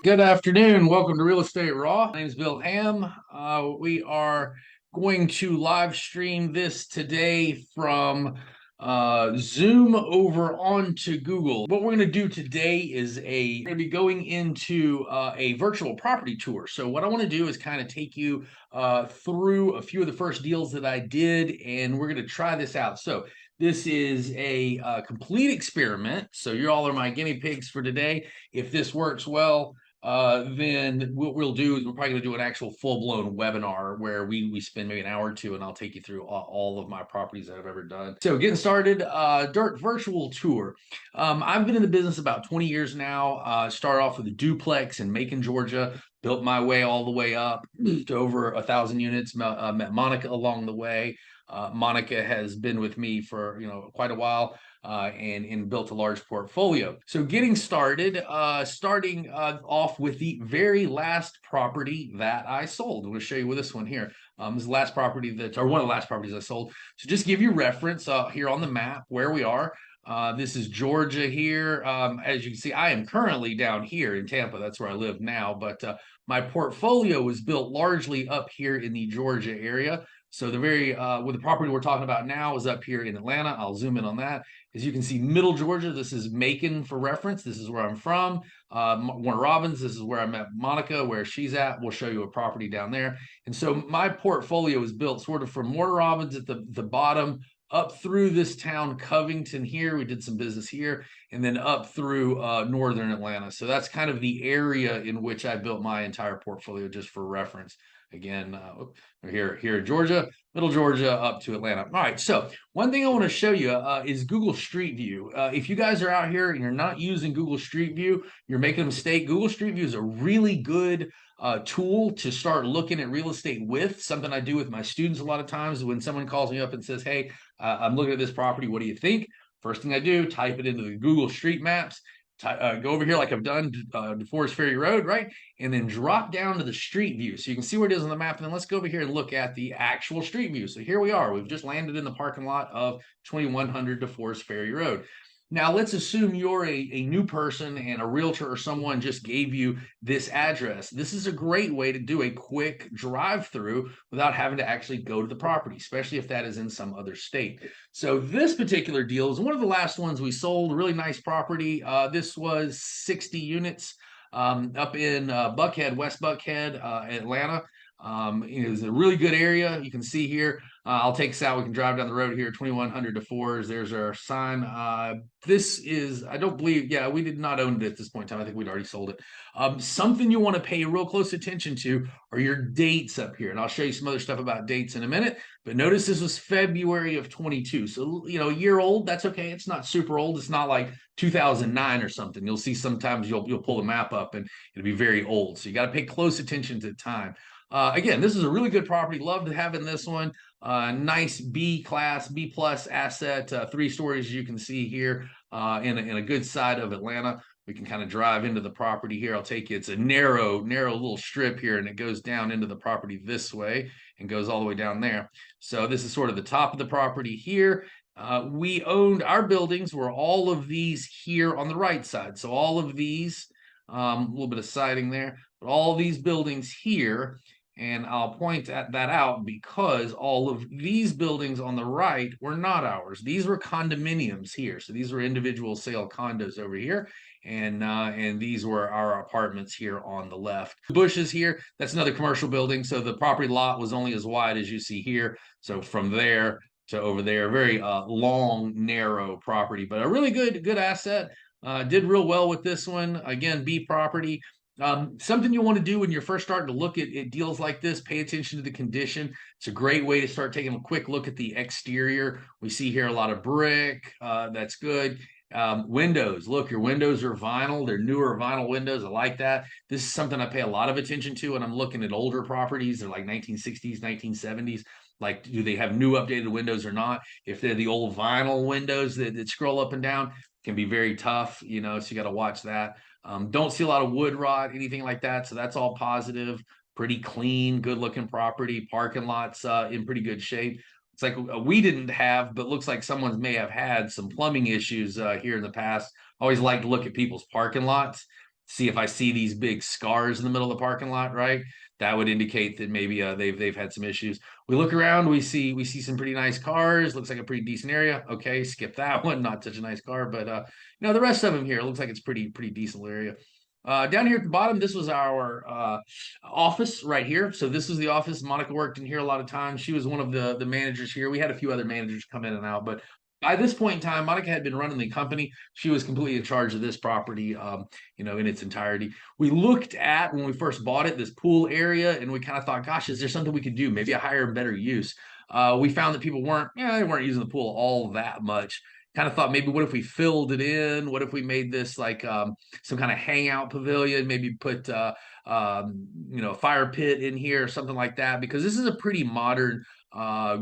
Good afternoon. Welcome to Real Estate Raw. My name is Bill Ham. We are going to live stream this today from Zoom over onto Google. What we're going to do today is we're going to be going into a virtual property tour. So what I want to do is kind of take you through a few of the first deals that I did, and we're going to try this out. So this is a complete experiment. So you all are my guinea pigs for today. If this works well, then what we'll do is we're probably going to do an actual full-blown webinar where we spend maybe an hour or two, and I'll take you through all of my properties that I've ever done. So getting started, dirt virtual tour. I've been in the business about 20 years now. Started off with a duplex in Macon, Georgia. Built my way all the way up to over 1,000 units. Met Monica along the way. Monica has been with me for quite a while. And built a large portfolio. So getting started, starting off with the very last property that I sold. I'm going to show you with this one here. This is the last property or one of the last properties I sold. So just give you reference here on the map where we are. This is Georgia here. As you can see, I am currently down here in Tampa. That's where I live now. But my portfolio was built largely up here in the Georgia area. So the with the property we're talking about now is up here in Atlanta. I'll zoom in on that. As you can see, middle Georgia, this is Macon for reference. This is where I'm from. Warner Robins, this is where I met Monica, where she's at. We'll show you a property down there. And so my portfolio is built sort of from Warner Robins at the bottom up through this town, Covington here. We did some business here, and then up through northern Atlanta. So that's kind of the area in which I built my entire portfolio, just for reference. Again, here in Georgia, middle Georgia up to Atlanta. All right, so one thing I want to show you is Google Street View. If you guys are out here and you're not using Google Street View, you're making a mistake. Google Street View is a really good tool to start looking at real estate with. Something I do with my students a lot of times when someone calls me up and says, hey, I'm looking at this property. What do you think? First thing I do, type it into the Google Street Maps. Go over here like I've done DeForest Ferry Road, right? And then drop down to the street view. So you can see where it is on the map. And then let's go over here and look at the actual street view. So here we are. We've just landed in the parking lot of 2100 DeForest Ferry Road. Now, let's assume you're a new person and a realtor or someone just gave you this address. This is a great way to do a quick drive-through without having to actually go to the property, especially if that is in some other state. So this particular deal is one of the last ones we sold. Really nice property. This was 60 units up in Buckhead, West Buckhead, Atlanta. It was a really good area. You can see here. I'll take us out. We can drive down the road here, 2100 DeForest. There's our sign. This is, I don't believe, yeah, we did not own it at this point in time. I think we'd already sold it. Something you want to pay real close attention to are your dates up here. And I'll show you some other stuff about dates in a minute. But notice this was February of 22. So, a year old, that's okay. It's not super old. It's not like 2009 or something. You'll see sometimes you'll pull the map up and it'll be very old. So you got to pay close attention to time. Again, this is a really good property. Loved having this one. Nice B class, B plus asset, 3 stories you can see here in a good side of Atlanta. We can kind of drive into the property here. I'll take you. It's a narrow little strip here, and it goes down into the property this way and goes all the way down there. So this is sort of the top of the property here. We owned our buildings were all of these here on the right side. So all of these, a little bit of siding there, but all these buildings here. And I'll point that out because all of these buildings on the right were not ours. These were condominiums here. So these were individual sale condos over here. And these were our apartments here on the left. The bushes here, that's another commercial building. So the property lot was only as wide as you see here. So from there to over there, very long, narrow property, but a really good asset. Did real well with this one. Again, B property. Something you want to do when you're first starting to look at deals like this, pay attention to the condition. It's a great way to start taking a quick look at the exterior. We see here a lot of brick. That's good. Windows. Look, your windows are vinyl. They're newer vinyl windows. I like that. This is something I pay a lot of attention to when I'm looking at older properties. They're like 1960s, 1970s. Like, do they have new updated windows or not? If they're the old vinyl windows that scroll up and down, can be very tough, so you got to watch that. Don't see a lot of wood rot, anything like that. So that's all positive, pretty clean, good looking property. Parking lots in pretty good shape. It's like we didn't have, but looks like someone may have had some plumbing issues here in the past. I always like to look at people's parking lots. see if I see these big scars in the middle of the parking lot, right? That would indicate that maybe they've had some issues. We look around, we see some pretty nice cars. Looks like a pretty decent area. Okay, skip that one. Not such a nice car, but the rest of them here looks like it's pretty decent area. Down here at the bottom, this was our office right here. So this was the office. Monica worked in here a lot of times. She was one of the managers here. We had a few other managers come in and out, but by this point in time, Monica had been running the company. She was completely in charge of this property, in its entirety. We looked at when we first bought it, this pool area, and we kind of thought, gosh, is there something we could do? Maybe a higher and better use. We found that people they weren't using the pool all that much. Kind of thought maybe what if we filled it in? What if we made this like some kind of hangout pavilion? Maybe put a fire pit in here or something like that, because this is a pretty modern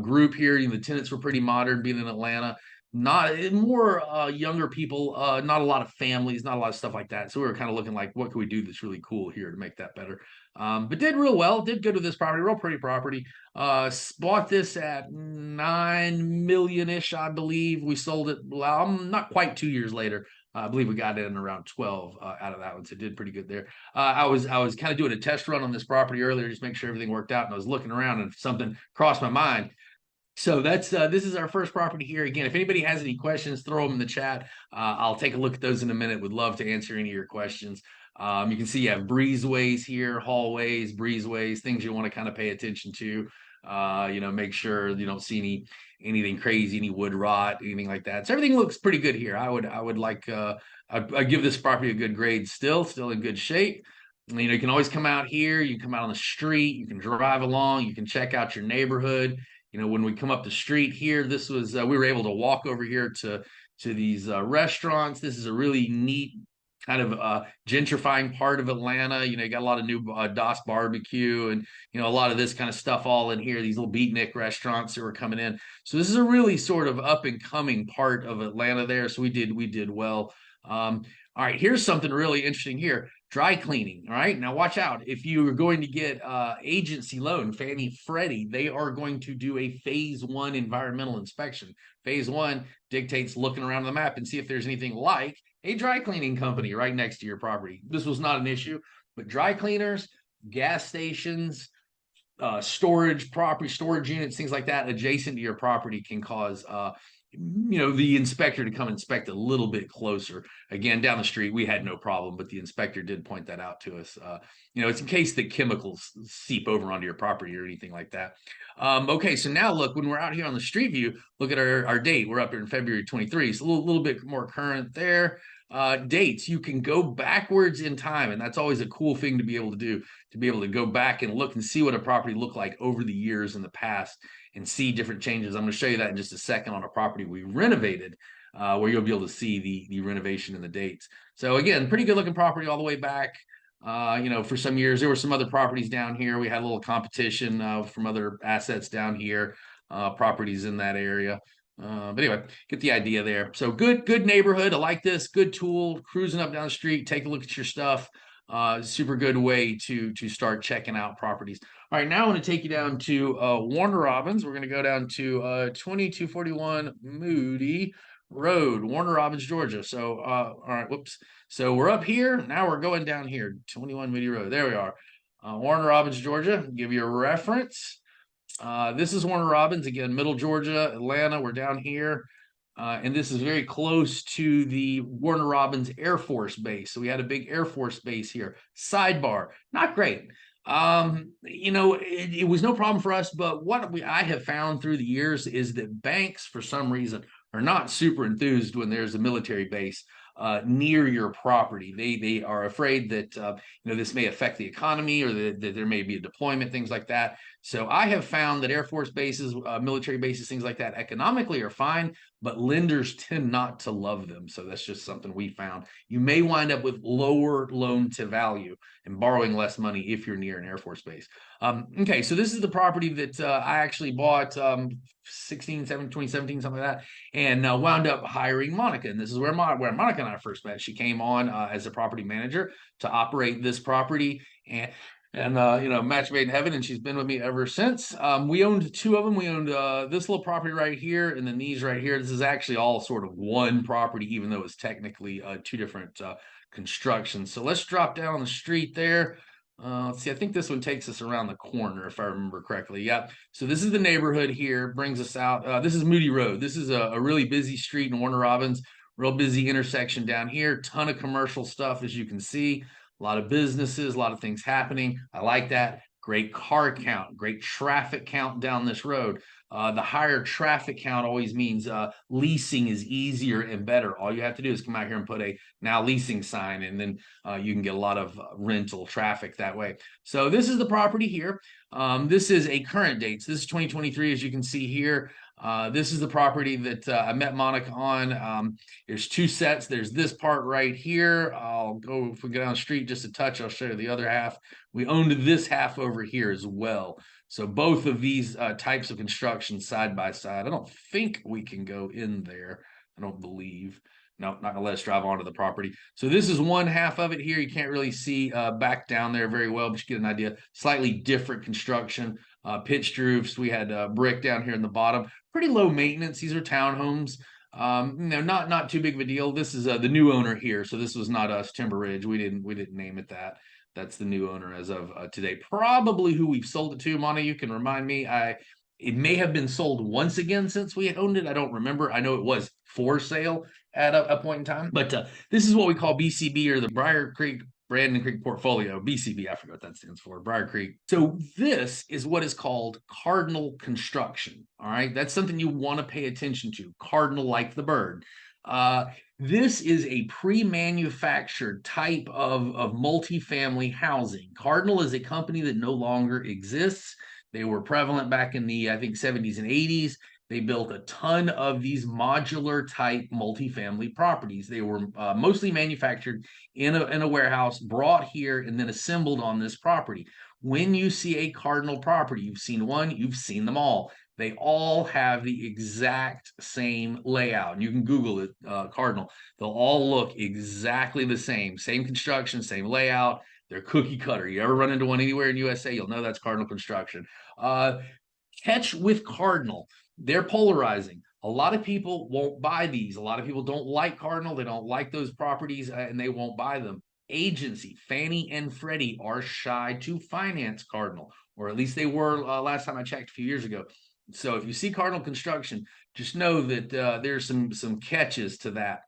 group here. The tenants were pretty modern, being in Atlanta. Not more younger people, not a lot of families, not a lot of stuff like that. So we were kind of looking like, what can we do that's really cool here to make that better? But did real well. Did good with this property, real pretty property. Bought this at 9 million-ish, I believe. We sold it, well, not quite 2 years later. I believe we got it in around 12 out of that one, so did pretty good there. I was kind of doing a test run on this property earlier, just make sure everything worked out, and I was looking around and something crossed my mind. So this is our first property here. Again, if anybody has any questions, throw them in the chat. I'll take a look at those in a minute. Would love to answer any of your questions. You can see you have breezeways here, hallways, breezeways, things you want to kind of pay attention to. Make sure you don't see anything crazy, any wood rot, anything like that. So everything looks pretty good here. I would like I'd give this property a good grade. Still in good shape. You can always come out here. You can come out on the street. You can drive along. You can check out your neighborhood. When we come up the street here, this was we were able to walk over here to these restaurants. This is a really neat kind of gentrifying part of Atlanta. You got a lot of new Das barbecue and a lot of this kind of stuff all in here. These little beatnik restaurants that were coming in. So this is a really sort of up and coming part of Atlanta there. So we did well. All right, here's something really interesting here. Dry cleaning. All right, now watch out. If you are going to get agency loan, Fannie Freddie, they are going to do a phase one environmental inspection. Phase one dictates looking around the map and see if there's anything like a dry cleaning company right next to your property. This was not an issue, but dry cleaners, gas stations, storage units, things like that adjacent to your property can cause the inspector to come inspect a little bit closer. Again, down the street, we had no problem, but the inspector did point that out to us. It's in case the chemicals seep over onto your property or anything like that. Okay, so now look, when we're out here on the street view, look at our date. We're up here in February 23, so a little bit more current there. Dates, you can go backwards in time, and that's always a cool thing to be able to do, to be able to go back and look and see what a property looked like over the years in the past and see different changes. I'm going to show you that in just a second on a property we renovated, where you'll be able to see the renovation and the dates. So again, pretty good looking property all the way back. For some years, there were some other properties down here. We had a little competition from other assets down here, properties in that area. But anyway, get the idea there. So good neighborhood. I like this. Good tool. Cruising up down the street, take a look at your stuff. Super good way to start checking out properties. All right, now I want to take you down to Warner Robins. We're going to go down to 2241 Moody Road, Warner Robins, Georgia. So, all right, whoops. So we're up here. Now we're going down here, 21 Moody Road. There we are. Warner Robins, Georgia. Give you a reference. This is Warner Robins, again, Middle Georgia, Atlanta. We're down here. And this is very close to the Warner Robins Air Force Base. So we had a big Air Force base here. Sidebar, not great. It was no problem for us, but what I have found through the years is that banks, for some reason, are not super enthused when there's a military base near your property. They are afraid that this may affect the economy, or that there may be a deployment, things like that. So I have found that Air Force bases, military bases, things like that, economically are fine, but lenders tend not to love them. So that's just something we found. You may wind up with lower loan to value and borrowing less money if you're near an Air Force base. Okay, so this is the property that I actually bought 2017, something like that, and wound up hiring Monica. And this is where Monica and I first met. She came on as a property manager to operate this property. And and match made in heaven, and she's been with me ever since. We owned two of them. We owned this little property right here, and then these right here. This is actually all sort of one property, even though it's technically two different constructions. So let's drop down on the street there. Let's see, I think this one takes us around the corner, if I remember correctly. Yeah. So this is the neighborhood here, brings us out. This is Moody Road. This is a really busy street in Warner Robins, real busy intersection down here. Ton of commercial stuff, as you can see. A lot of businesses, a lot of things happening. I like that. Great car count, great traffic count down this road. The higher traffic count always means leasing is easier and better. All you have to do is come out here and put a now leasing sign, and then you can get a lot of rental traffic that way. So this is the property here. This is a current date. So this is 2023, as you can see here. This is the property that I met Monica on. There's two sets. There's this part right here. I'll go, if we go down the street just a touch, I'll show you the other half. We owned this half over here as well. So both of these types of construction side by side. I don't think we can go in there. I don't believe. No, not gonna let us drive onto the property. So this is one half of it here. You can't really see back down there very well, but you get an idea. Slightly different construction. Pitched roofs. We had brick down here in the bottom. Pretty low maintenance. These are townhomes. Not too big of a deal. This is the new owner here, so this was not us, Timber Ridge. We didn't name it that. That's the new owner as of today. Probably who we've sold it to. Monty, you can remind me. It may have been sold once again since we owned it. I don't remember. I know it was for sale at a point in time. But this is what we call BCB, or the Briar Creek Brandon Creek Portfolio, BCB. I forgot what that stands for, Briar Creek. So this is what is called cardinal construction. All right, that's something you want to pay attention to. Cardinal, like the bird. This is a pre-manufactured type of multifamily housing. Cardinal is a company that no longer exists. They were prevalent back in the, I think, 70s and 80s. They built a ton of these modular type multifamily properties. They were mostly manufactured in a warehouse, brought here, and then assembled on this property. When you see a Cardinal property, you've seen one, you've seen them all. They all have the exact same layout. And you can Google it, Cardinal. They'll all look exactly the same construction, same layout. They're cookie cutter. You ever run into one anywhere in USA, you'll know that's Cardinal construction. Catch with Cardinal, they're polarizing. A lot of people won't buy these. A lot of people don't like Cardinal. They don't like those properties, and they won't buy them. Agency, Fannie and Freddie, are shy to finance Cardinal, or at least they were last time I checked a few years ago. So if you see Cardinal construction, just know that there's some catches to that.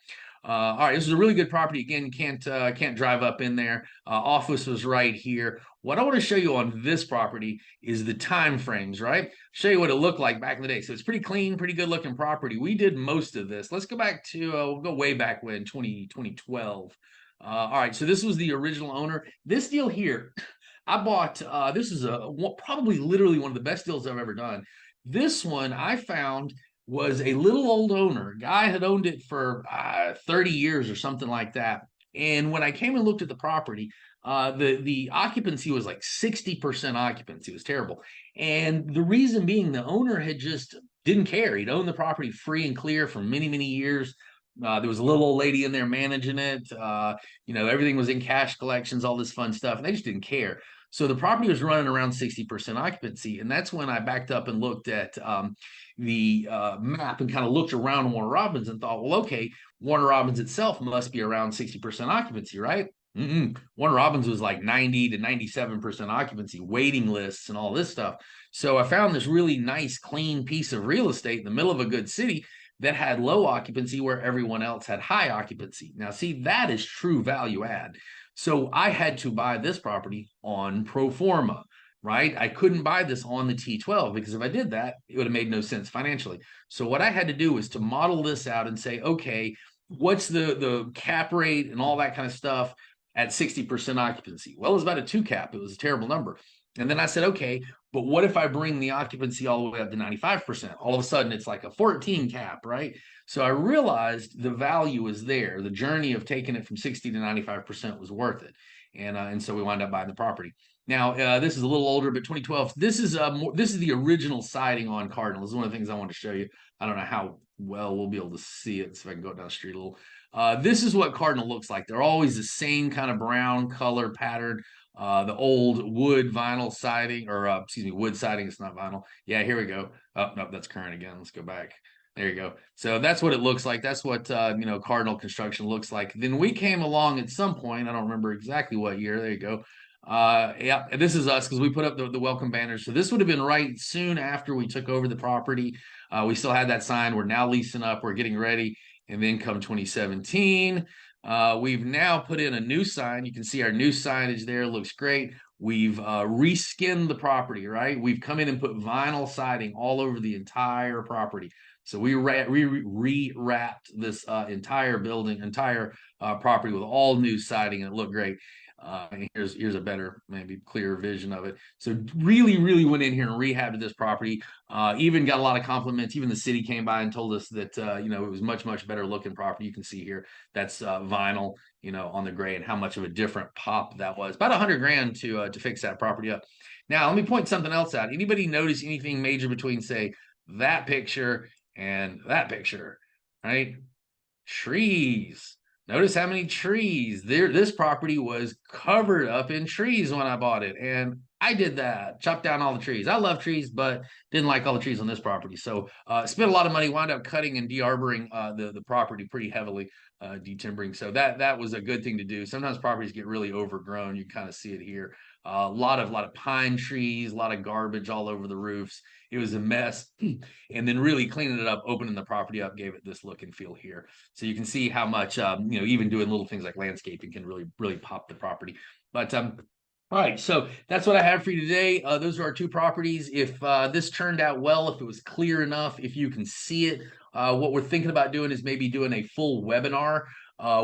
All right, this is a really good property. Again, you can't drive up in there. Office was right here. What I want to show you on this property is the time frames, right? Show you what it looked like back in the day. So it's pretty clean, pretty good looking property. We did most of this. Let's go back to we'll go way back when 2012. All right, so this was the original owner. This deal here, I bought. This is probably literally one of the best deals I've ever done. This one I found was a little old owner. Guy had owned it for 30 years or something like that. And when I came and looked at the property, the occupancy was like 60% occupancy. It was terrible. And the reason being, the owner had just didn't care. He'd owned the property free and clear for many, many years. There was a little old lady in there managing it. Everything was in cash collections, all this fun stuff, and they just didn't care. So the property was running around 60% occupancy. And that's when I backed up and looked at the map and kind of looked around Warner Robins and thought, well, okay, Warner Robins itself must be around 60% occupancy, right? Warner Robins was like 90 to 97% occupancy, waiting lists and all this stuff. So I found this really nice, clean piece of real estate in the middle of a good city that had low occupancy where everyone else had high occupancy. Now, see, that is true value add. So I had to buy this property on pro forma, right? I couldn't buy this on the T12 because if I did that, it would have made no sense financially. So what I had to do was to model this out and say, okay, what's the cap rate and all that kind of stuff at 60% occupancy? Well, it was about a 2 cap. It was a terrible number. And then I said, okay, but what if I bring the occupancy all the way up to 95%? All of a sudden, it's like a 14 cap, right? So I realized the value is there. The journey of taking it from 60 to 95% was worth it. And so we wound up buying the property. Now, this is a little older, but 2012. This is the original siding on Cardinal. This is one of the things I want to show you. I don't know how well we'll be able to see it. So if I can go down the street a little. This is what Cardinal looks like. They're always the same kind of brown color pattern. the old wood vinyl siding, or excuse me, wood siding. It's not vinyl. Yeah, here we go. Oh no, that's current again. Let's go back. There you go. So that's what it looks like. That's what Cardinal Construction looks like. Then we came along at some point. I don't remember exactly what year. There you go. Yeah, this is us because we put up the welcome banners. So this would have been right soon after we took over the property. We still had that sign. We're now leasing up. We're getting ready. And then come 2017, we've now put in a new sign. You can see our new signage there. Looks great. We've reskinned the property, right? We've come in and put vinyl siding all over the entire property. So we rewrapped this entire building, entire property with all new siding, and it looked great. And here's a better, maybe clearer vision of it. So really went in here and rehabbed this property. Even got a lot of compliments. Even the city came by and told us that it was much better looking property. You can see here that's vinyl, on the gray, and how much of a different pop that was. About $100,000 to fix that property up. Now let me point something else out. Anybody notice anything major between, say, that picture and that picture? Right? Trees. Notice how many trees there. This property was covered up in trees when I bought it, and I did that. Chopped down all the trees. I love trees, but didn't like all the trees on this property. So spent a lot of money. Wound up cutting and de-arboring the property pretty heavily, detimbering. So that was a good thing to do. Sometimes properties get really overgrown. You kind of see it here. A lot of pine trees, a lot of garbage all over the roofs. It was a mess. And then really cleaning it up, opening the property up, gave it this look and feel here. So you can see how much even doing little things like landscaping can really pop the property. But all right, so that's what I have for you today. Those are our two properties. If this turned out well, if it was clear enough, if you can see it, what we're thinking about doing is maybe doing a full webinar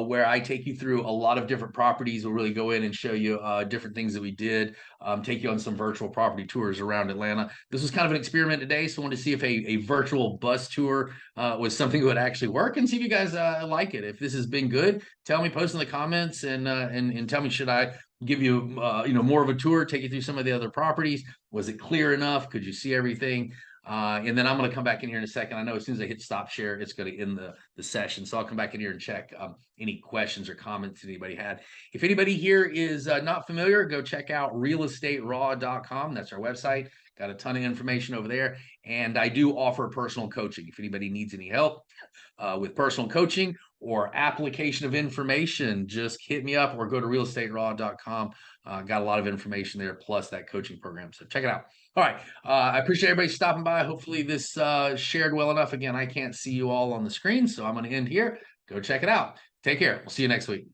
where I take you through a lot of different properties. We'll really go in and show you different things that we did, take you on some virtual property tours around Atlanta. This was kind of an experiment today, so I wanted to see if a virtual bus tour was something that would actually work, and see if you guys like it. If this has been good, tell me, post in the comments, and tell me, should I give you more of a tour, take you through some of the other properties? Was it clear enough? Could you see everything? And then I'm going to come back in here in a second. I know as soon as I hit stop share, it's going to end the session. So I'll come back in here and check any questions or comments anybody had. If anybody here is not familiar, go check out realestateraw.com. That's our website. Got a ton of information over there. And I do offer personal coaching. If anybody needs any help with personal coaching or application of information, just hit me up or go to realestateraw.com. Got a lot of information there, plus that coaching program. So check it out. All right. I appreciate everybody stopping by. Hopefully this shared well enough. Again, I can't see you all on the screen, so I'm going to end here. Go check it out. Take care. We'll see you next week.